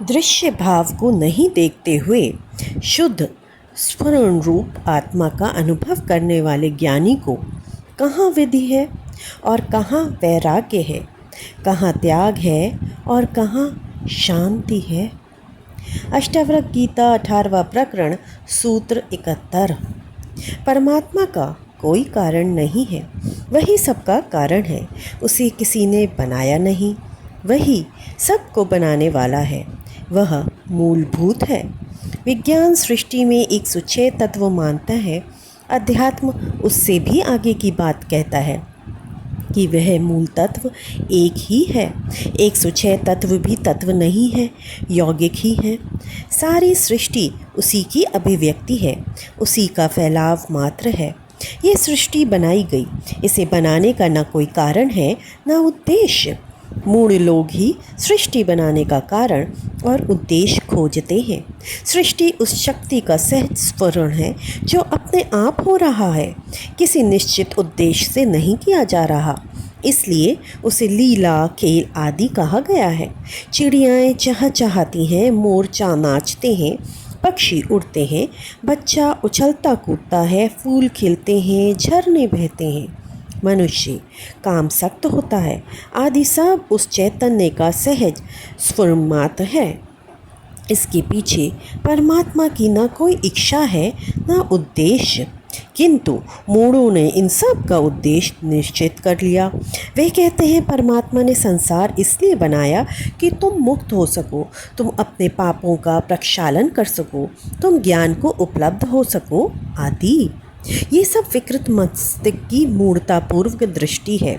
दृश्य भाव को नहीं देखते हुए शुद्ध स्फुरण रूप आत्मा का अनुभव करने वाले ज्ञानी को कहाँ विधि है और कहाँ वैराग्य है, कहाँ त्याग है और कहाँ शांति है। अष्टावक्र गीता 18वां प्रकरण सूत्र 71। परमात्मा का कोई कारण नहीं है, वही सबका कारण है। उसे किसी ने बनाया नहीं, वही सबको बनाने वाला है। वह मूलभूत है। विज्ञान सृष्टि में 106 तत्व मानता है। अध्यात्म उससे भी आगे की बात कहता है कि वह मूल तत्व एक ही है। 106 तत्व भी तत्व नहीं है, यौगिक ही हैं। सारी सृष्टि उसी की अभिव्यक्ति है, उसी का फैलाव मात्र है। ये सृष्टि बनाई गई, इसे बनाने का न कोई कारण है न उद्देश्य। मूढ़ लोग ही सृष्टि बनाने का कारण और उद्देश्य खोजते हैं। सृष्टि उस शक्ति का सहज स्फुरण है जो अपने आप हो रहा है, किसी निश्चित उद्देश्य से नहीं किया जा रहा। इसलिए उसे लीला खेल आदि कहा गया है। चिड़ियाएँ चहचहाती हैं, मोर नाचते हैं, पक्षी उड़ते हैं, बच्चा उछलता कूदता है, फूल खिलते हैं, झरने बहते हैं, मनुष्य काम सख्त होता है, आदि सब उस चैतन्य का सहज स्फुरमात्र है। इसके पीछे परमात्मा की न कोई इच्छा है न उद्देश्य, किंतु मूढ़ों ने इन सब का उद्देश्य निश्चित कर लिया। वे कहते हैं परमात्मा ने संसार इसलिए बनाया कि तुम मुक्त हो सको, तुम अपने पापों का प्रक्षालन कर सको, तुम ज्ञान को उपलब्ध हो सको आदि। ये सब विकृत मस्तिष्क की मूढ़तापूर्वक दृष्टि है।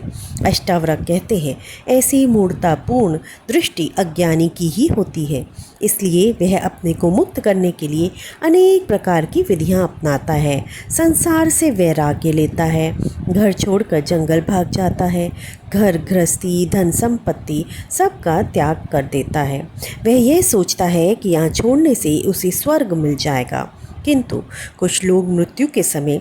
अष्टावक्र कहते हैं ऐसी मूढ़तापूर्ण दृष्टि अज्ञानी की ही होती है। इसलिए वह अपने को मुक्त करने के लिए अनेक प्रकार की विधियां अपनाता है, संसार से वैराग्य लेता है, घर छोड़कर जंगल भाग जाता है, घर गृहस्थी धन संपत्ति सबका त्याग कर देता है। वह यह सोचता है कि यहाँ छोड़ने से उसे स्वर्ग मिल जाएगा। किंतु कुछ लोग मृत्यु के समय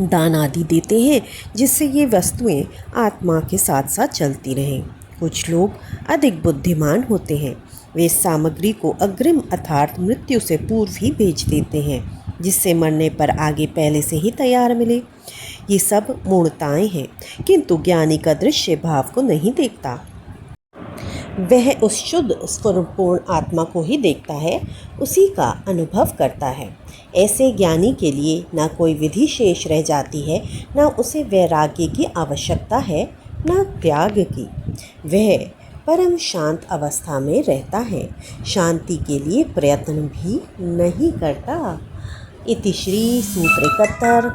दान आदि देते हैं जिससे ये वस्तुएं आत्मा के साथ साथ चलती रहें। कुछ लोग अधिक बुद्धिमान होते हैं, वे सामग्री को अग्रिम अर्थात मृत्यु से पूर्व ही भेज देते हैं जिससे मरने पर आगे पहले से ही तैयार मिले। ये सब मूढ़ताएं हैं, किंतु ज्ञानी का दृश्य भाव को नहीं देखता। वह उस शुद्ध स्फुरपूर्ण आत्मा को ही देखता है, उसी का अनुभव करता है। ऐसे ज्ञानी के लिए न कोई विधि शेष रह जाती है, न उसे वैराग्य की आवश्यकता है, न त्याग की। वह परम शांत अवस्था में रहता है, शांति के लिए प्रयत्न भी नहीं करता। इति श्री सूत्र 71